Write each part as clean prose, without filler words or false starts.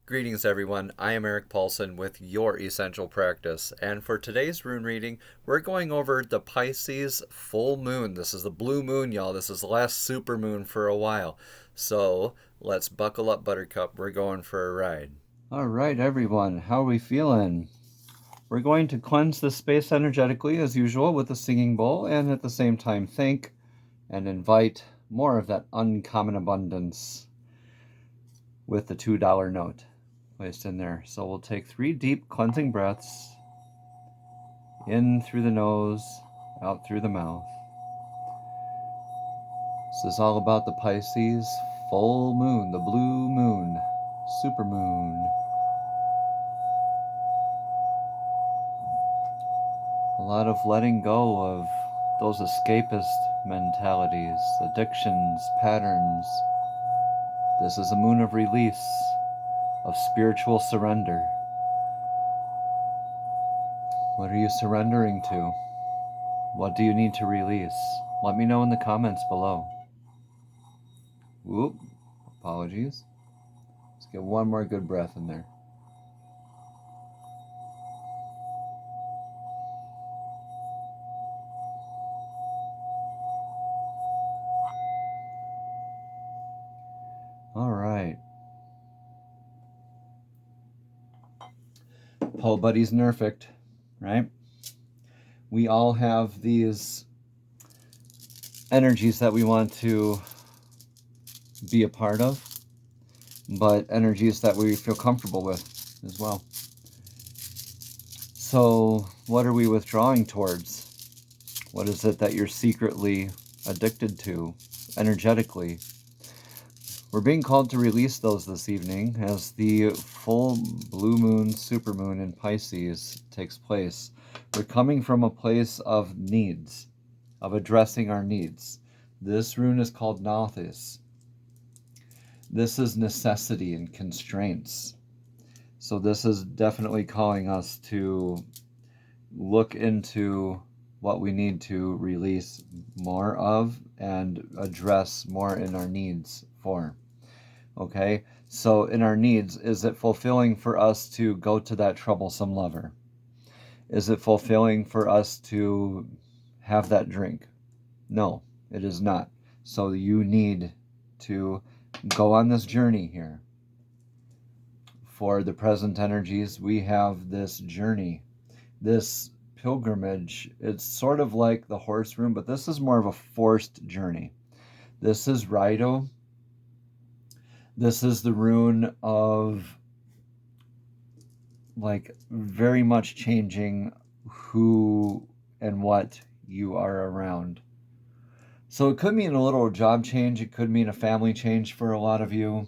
Greetings, everyone. I am Eric Paulson with Your Essential Practice, and for today's rune reading, we're going over the Pisces full moon. This is the blue moon, y'all. This is the last super moon for a while. So let's buckle up, Buttercup. We're going for a ride. All right, everyone. How are we feeling? We're going to cleanse the space energetically, as usual, with a singing bowl, and at the same time thank and invite more of that uncommon abundance with the $2 note placed in there. So we'll take 3 deep cleansing breaths in through the nose, out through the mouth. This is all about the Pisces full moon, the blue moon, super moon. A lot of letting go of those escapist mentalities, addictions, patterns. This is a moon of release, of spiritual surrender. What are you surrendering to? What do you need to release? Let me know in the comments below. Oop, apologies. Let's get one more good breath in there. All right. Poe Buddy's perfect, right? We all have these energies that we want to be a part of, but energies that we feel comfortable with as well. So what are we withdrawing towards? What is it that you're secretly addicted to energetically? We're being called to release those this evening as the full blue moon, supermoon in Pisces takes place. We're coming from a place of needs, of addressing our needs. This rune is called Gnothis. This is necessity and constraints. So this is definitely calling us to look into what we need to release more of and address more in our needs for. Okay, so in our needs, is it fulfilling for us to go to that troublesome lover? Is it fulfilling for us to have that drink? No, it is not. So you need to go on this journey here. For the present energies, we have this journey, this pilgrimage. It's sort of like the horse rune, but this is more of a forced journey. This is Rido. This is the rune of like very much changing who and what you are around. So it could mean a little job change. It could mean a family change for a lot of you.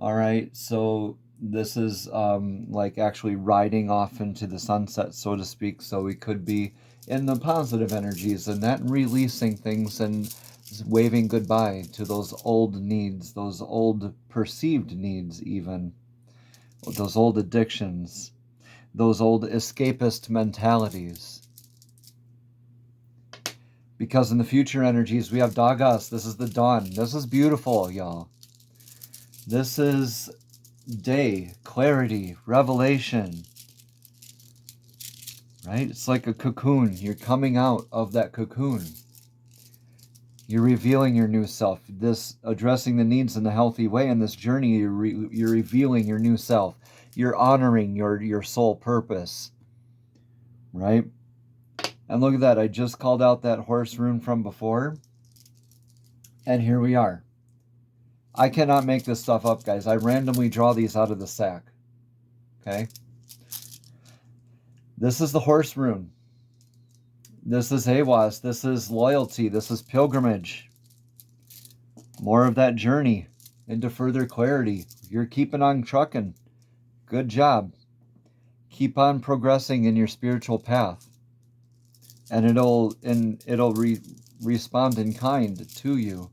All right, so this is like actually riding off into the sunset, so to speak. So we could be in the positive energies and that releasing things and waving goodbye to those old needs, those old perceived needs even, those old addictions, those old escapist mentalities. Because in the future energies, we have Dagas. This is the dawn. This is beautiful, y'all. This is day, clarity, revelation, right? It's like a cocoon. You're coming out of that cocoon. You're revealing your new self. This addressing the needs in a healthy way in this journey, you're revealing your new self. You're honoring your soul purpose, right? And look at that. I just called out that horse rune from before. And here we are. I cannot make this stuff up, guys. I randomly draw these out of the sack. Okay? This is the horse rune. This is Awas. This is loyalty. This is pilgrimage. More of that journey into further clarity. You're keeping on trucking. Good job. Keep on progressing in your spiritual path. And it'll respond in kind to you.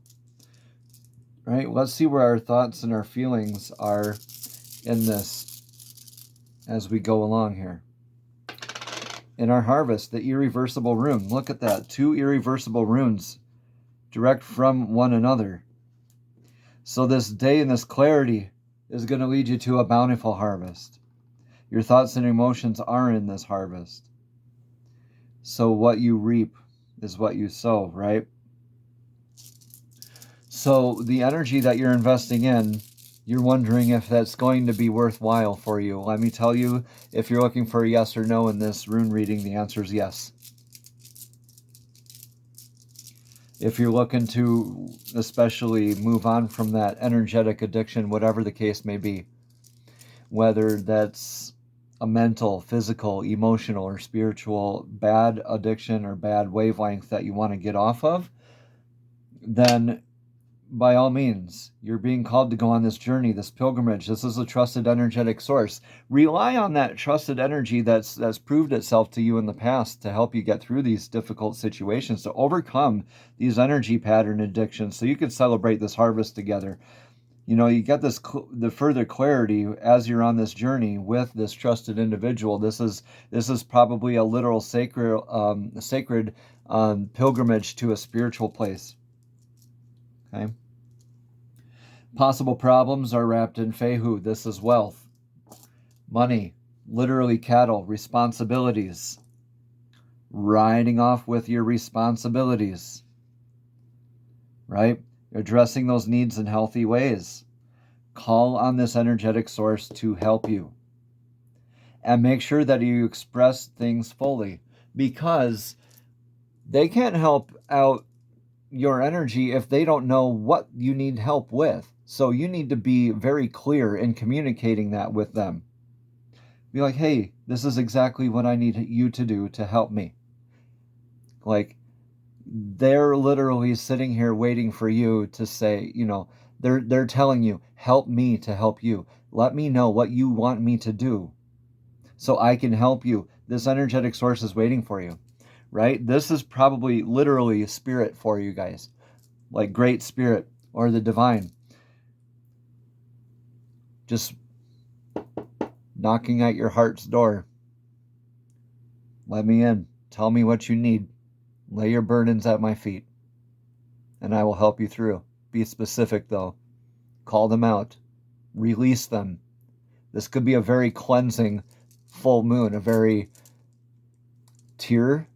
Right? Let's see where our thoughts and our feelings are in this as we go along here. In our harvest, the irreversible rune. Look at that. 2 irreversible runes direct from one another. So this day and this clarity is going to lead you to a bountiful harvest. Your thoughts and emotions are in this harvest. So what you reap is what you sow, right? So the energy that you're investing in, you're wondering if that's going to be worthwhile for you. Let me tell you, if you're looking for a yes or no in this rune reading, the answer is yes. If you're looking to especially move on from that energetic addiction, whatever the case may be, whether that's a mental, physical, emotional, or spiritual bad addiction or bad wavelength that you want to get off of, then by all means, you're being called to go on this journey, this pilgrimage. This is a trusted energetic source. Rely on that trusted energy that's proved itself to you in the past to help you get through these difficult situations, to overcome these energy pattern addictions, so you can celebrate this harvest together. You know, you get the further clarity as you're on this journey with this trusted individual. This is probably a literal sacred pilgrimage to a spiritual place. Okay. Possible problems are wrapped in Fehu. This is wealth, money, literally cattle, responsibilities, riding off with your responsibilities, right? Addressing those needs in healthy ways. Call on this energetic source to help you. And make sure that you express things fully, because they can't help out your energy if they don't know what you need help with. So you need to be very clear in communicating that with them. Be like, hey, this is exactly what I need you to do to help me. Like, they're literally sitting here waiting for you to say, you know, they're telling you, help me to help you. Let me know what you want me to do so I can help you. This energetic source is waiting for you, right? This is probably literally spirit for you guys, like great spirit or the divine. Just knocking at your heart's door. Let me in. Tell me what you need. Lay your burdens at my feet, and I will help you through. Be specific, though. Call them out. Release them. This could be a very cleansing full moon, a very tear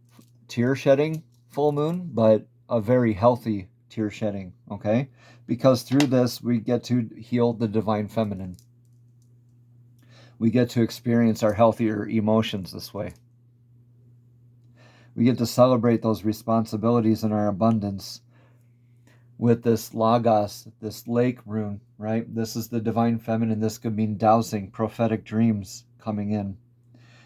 shedding full moon, but a very healthy tear shedding, okay? Because through this, we get to heal the divine feminine. We get to experience our healthier emotions this way. We get to celebrate those responsibilities in our abundance with this Lagos, this lake rune, right? This is the divine feminine. This could mean dowsing, prophetic dreams coming in.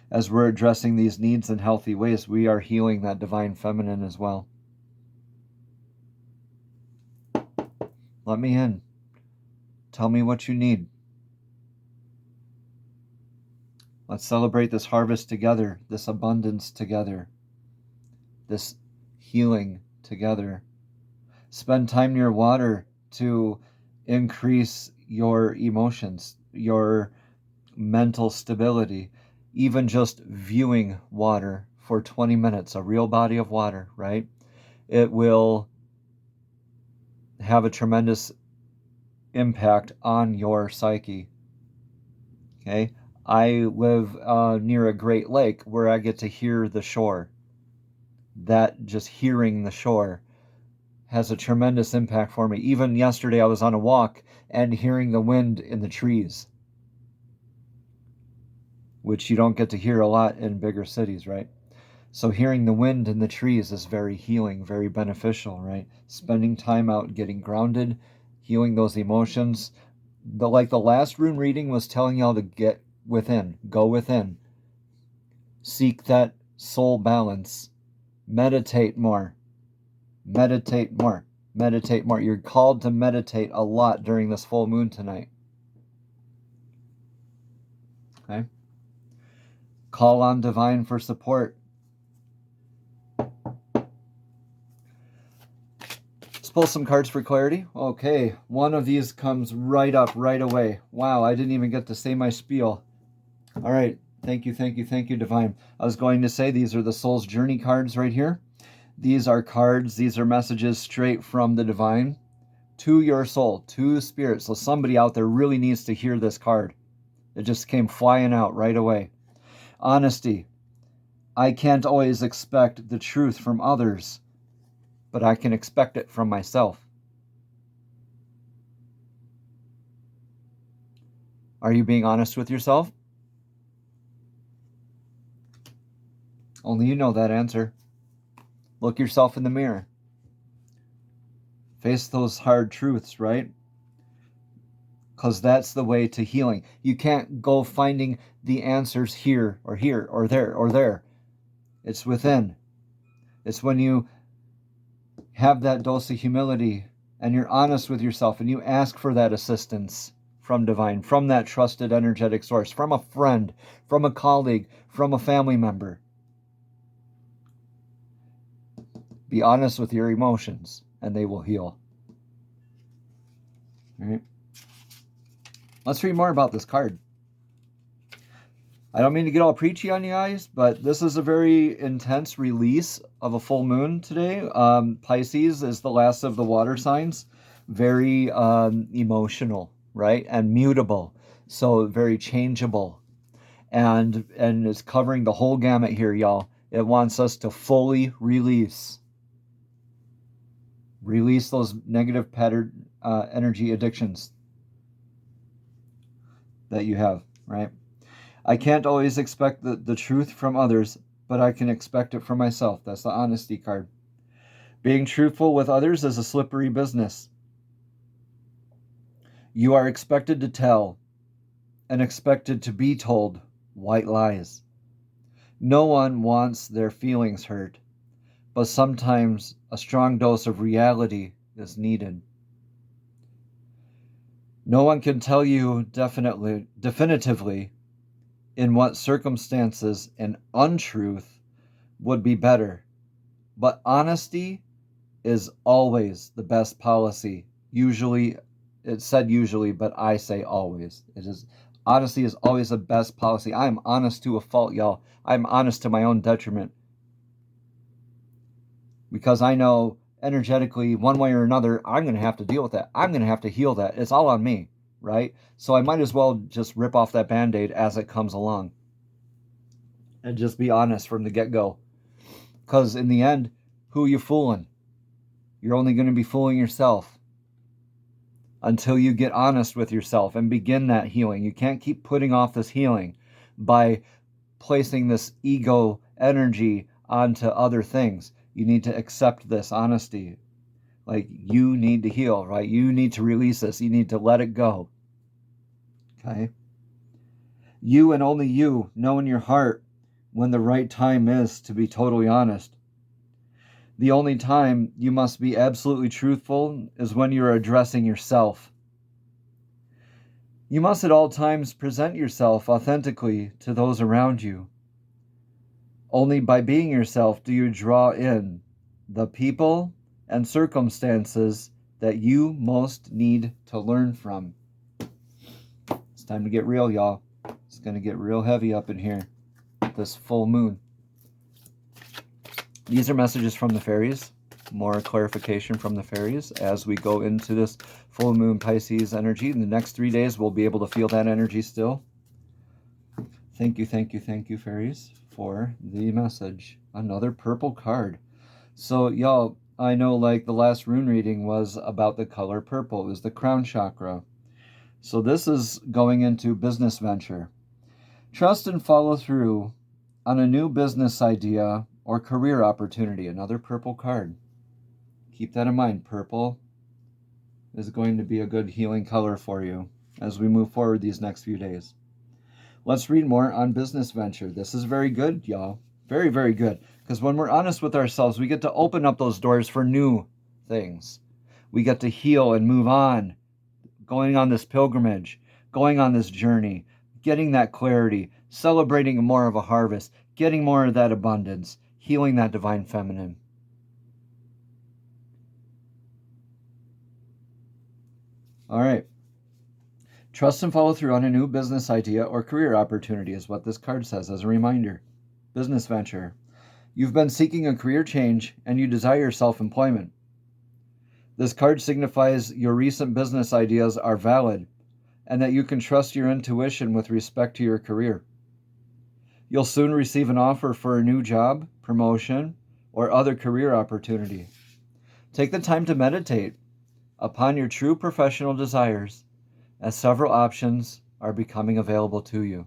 As we're addressing these needs in healthy ways, we are healing that divine feminine as well. Let me in. Tell me what you need. Let's celebrate this harvest together, this abundance together, this healing together. Spend time near water to increase your emotions, your mental stability. Even just viewing water for 20 minutes, a real body of water, right? It will have a tremendous impact on your psyche. Okay? I live near a great lake where I get to hear the shore. That just hearing the shore has a tremendous impact for me. Even yesterday I was on a walk and hearing the wind in the trees, which you don't get to hear a lot in bigger cities, right? So hearing the wind in the trees is very healing, very beneficial, right? Spending time out, getting grounded, healing those emotions. Like the last rune reading was telling y'all to get within, go within. Seek that soul balance. Meditate more. Meditate more. Meditate more. You're called to meditate a lot during this full moon tonight. Okay? Call on divine for support. Let's pull some cards for clarity. Okay, one of these comes right up right away. Wow, I didn't even get to say my spiel. All right, thank you, divine. I was going to say these are the soul's journey cards right here. These are cards, these are messages straight from the divine to your soul, to spirit. So somebody out there really needs to hear this card. It just came flying out right away. Honesty. I can't always expect the truth from others, but I can expect it from myself. Are you being honest with yourself? Only you know that answer. Look yourself in the mirror. Face those hard truths, right? Because that's the way to healing. You can't go finding the answers here or there or there. It's within. It's when you have that dose of humility and you're honest with yourself and you ask for that assistance from divine, from that trusted energetic source, from a friend, from a colleague, from a family member. Be honest with your emotions and they will heal. All right. Let's read more about this card. I don't mean to get all preachy on you guys, but this is a very intense release of a full moon today. Pisces is the last of the water signs. Very emotional, right? And mutable. So very changeable. And it's covering the whole gamut here, y'all. It wants us to fully release. Release those negative pattern energy addictions that you have, right? I can't always expect the truth from others, but I can expect it from myself. That's the honesty card. Being truthful with others is a slippery business. You are expected to tell and expected to be told white lies. No one wants their feelings hurt, but sometimes a strong dose of reality is needed. No one can tell you definitively in what circumstances an untruth would be better. But honesty is always the best policy. Usually, it's said usually, but I say always. Honesty is always the best policy. I am honest to a fault, y'all. I'm honest to my own detriment. Because I know energetically, one way or another, I'm going to have to deal with that. I'm going to have to heal that. It's all on me, right? So I might as well just rip off that Band-Aid as it comes along. And just be honest from the get-go. Because in the end, who are you fooling? You're only going to be fooling yourself until you get honest with yourself and begin that healing. You can't keep putting off this healing by placing this ego energy onto other things. You need to accept this honesty. Like, you need to heal, right? You need to release this. You need to let it go. Okay? You and only you know in your heart when the right time is to be totally honest. The only time you must be absolutely truthful is when you're addressing yourself. You must at all times present yourself authentically to those around you. Only by being yourself do you draw in the people and circumstances that you most need to learn from. It's time to get real, y'all. It's going to get real heavy up in here. This full moon. These are messages from the fairies. More clarification from the fairies as we go into this full moon Pisces energy. In the next 3 days, we'll be able to feel that energy still. Thank you, fairies, for the message. Another purple card. So, y'all, I know like the last rune reading was about the color purple. It was the crown chakra. So this is going into business venture. Trust and follow through on a new business idea or career opportunity. Another purple card. Keep that in mind. Purple is going to be a good healing color for you as we move forward these next few days. Let's read more on business venture. This is very good, y'all. Very, very good. Because when we're honest with ourselves, we get to open up those doors for new things. We get to heal and move on, going on this pilgrimage, going on this journey, getting that clarity, celebrating more of a harvest, getting more of that abundance, healing that divine feminine. All right. Trust and follow through on a new business idea or career opportunity is what this card says as a reminder. Business venture. You've been seeking a career change and you desire self-employment. This card signifies your recent business ideas are valid and that you can trust your intuition with respect to your career. You'll soon receive an offer for a new job, promotion, or other career opportunity. Take the time to meditate upon your true professional desires, as several options are becoming available to you.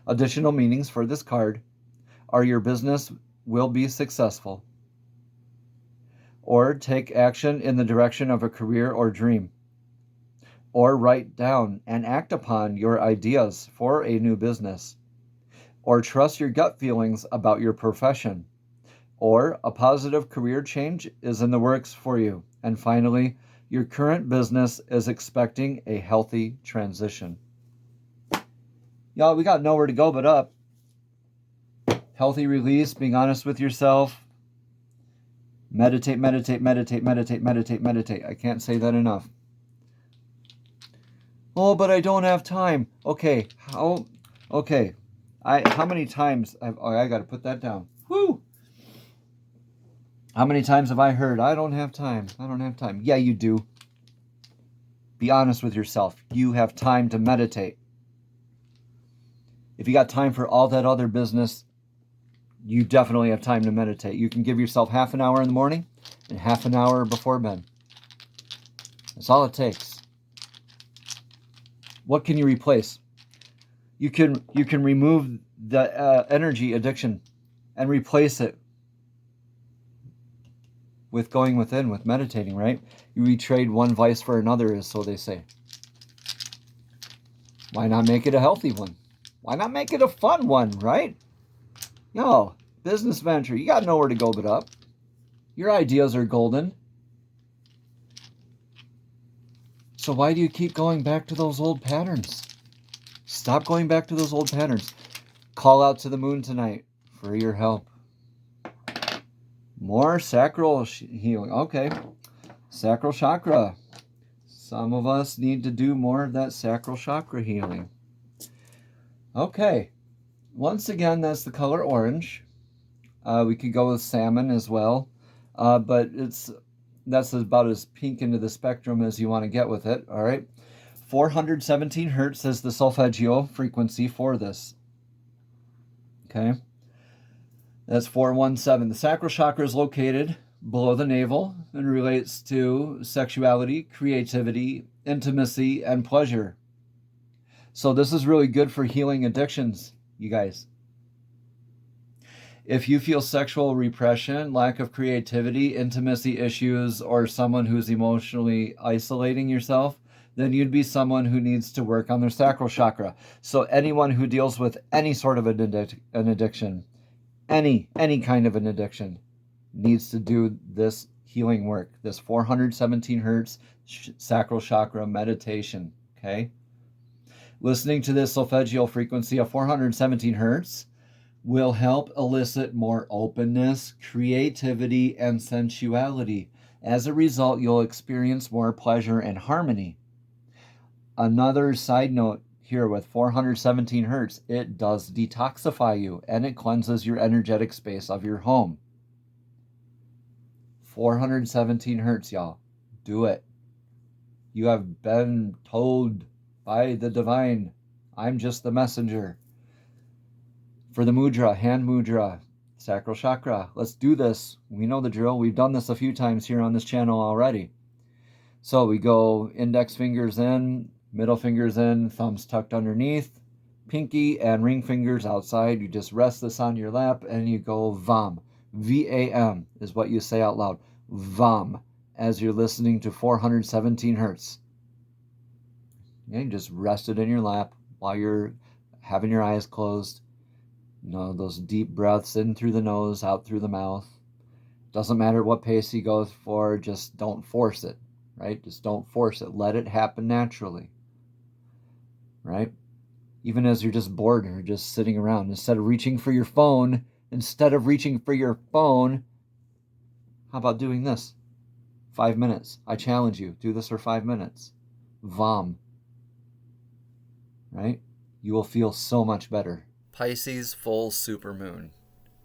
Additional meanings for this card are your business will be successful, or take action in the direction of a career or dream, or write down and act upon your ideas for a new business, or trust your gut feelings about your profession, or a positive career change is in the works for you. And finally, your current business is expecting a healthy transition. Y'all, we got nowhere to go but up. Healthy release, being honest with yourself. Meditate, meditate, meditate, meditate, meditate, meditate. I can't say that enough. Oh, but I don't have time. Okay, how many times I got to put that down. Woo! How many times have I heard, I don't have time. I don't have time. Yeah, you do. Be honest with yourself. You have time to meditate. If you got time for all that other business, you definitely have time to meditate. You can give yourself half an hour in the morning and half an hour before bed. That's all it takes. What can you replace? You can remove the energy addiction and replace it with going within, with meditating, right? You retrade one vice for another, as so they say. Why not make it a healthy one? Why not make it a fun one, right? Yo, business venture, you got nowhere to go but up. Your ideas are golden. So why do you keep going back to those old patterns? Stop going back to those old patterns. Call out to the moon tonight for your help. More sacral healing. Okay. Sacral chakra. Some of us need to do more of that sacral chakra healing. Okay. Once again, that's the color orange. We could go with salmon as well. But that's about as pink into the spectrum as you want to get with it. All right. 417 hertz is the solfeggio frequency for this. Okay. That's 417. The sacral chakra is located below the navel and relates to sexuality, creativity, intimacy, and pleasure. So this is really good for healing addictions, you guys. If you feel sexual repression, lack of creativity, intimacy issues, or someone who's emotionally isolating yourself, then you'd be someone who needs to work on their sacral chakra. So anyone who deals with any sort of an addiction, any kind of an addiction, needs to do this healing work, this 417 hertz sacral chakra meditation, okay? Listening to this solfeggio frequency of 417 hertz will help elicit more openness, creativity, and sensuality. As a result, you'll experience more pleasure and harmony. Another side note here with 417 hertz, it does detoxify you and it cleanses your energetic space of your home. 417 hertz, y'all. Do it. You have been told by the divine, I'm just the messenger. For the mudra, hand mudra, sacral chakra, let's do this. We know the drill. We've done this a few times here on this channel already. So we go index fingers in, middle fingers in, thumbs tucked underneath, pinky and ring fingers outside. You just rest this on your lap and you go VAM. V-A-M is what you say out loud. VAM, as you're listening to 417 hertz. And just rest it in your lap while you're having your eyes closed. You know, those deep breaths in through the nose, out through the mouth. Doesn't matter what pace you go for, just don't force it, right? Just don't force it. Let it happen naturally, right? Even as you're just bored or just sitting around, instead of reaching for your phone, how about doing this? 5 minutes. I challenge you. Do this for 5 minutes. VAM. Right? You will feel so much better. Pisces full supermoon.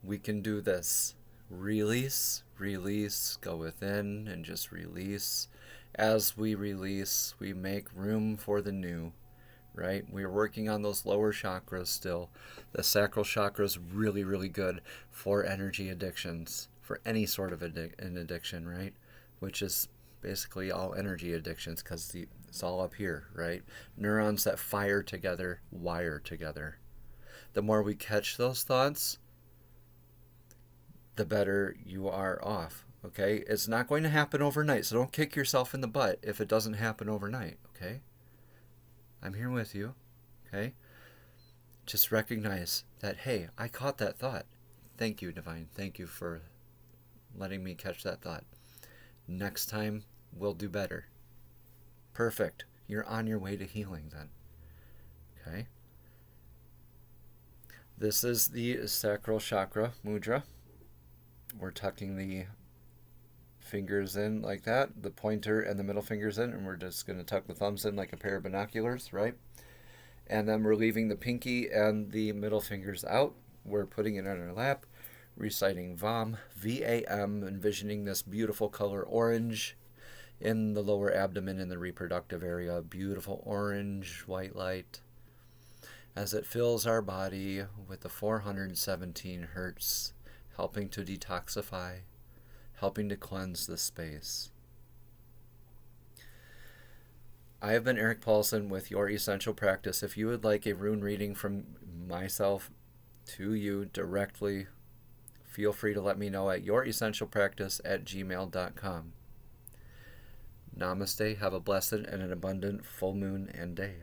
We can do this. Release, release, go within and just release. As we release, we make room for the new, right? We're working on those lower chakras still. The sacral chakra is really, really good for energy addictions, for any sort of an addiction, right? Which is basically all energy addictions because it's all up here, right? Neurons that fire together wire together. The more we catch those thoughts, the better you are off. Okay? It's not going to happen overnight, so don't kick yourself in the butt if it doesn't happen overnight. Okay? I'm here with you. Okay? Just recognize that, hey, I caught that thought. Thank you, Divine. Thank you for letting me catch that thought. Next time, we'll do better. Perfect. You're on your way to healing then. Okay? This is the sacral chakra mudra. We're tucking the fingers in like that, the pointer and the middle fingers in, and we're just going to tuck the thumbs in like a pair of binoculars, right? And then we're leaving the pinky and the middle fingers out. We're putting it on our lap, reciting VAM, V-A-M, envisioning this beautiful color orange in the lower abdomen in the reproductive area. Beautiful orange, white light as it fills our body with the 417 hertz, helping to detoxify, helping to cleanse the space. I have been Eric Paulson with Your Essential Practice. If you would like a rune reading from myself to you directly, feel free to let me know at youressentialpractice@gmail.com. Namaste. Have a blessed and an abundant full moon and day,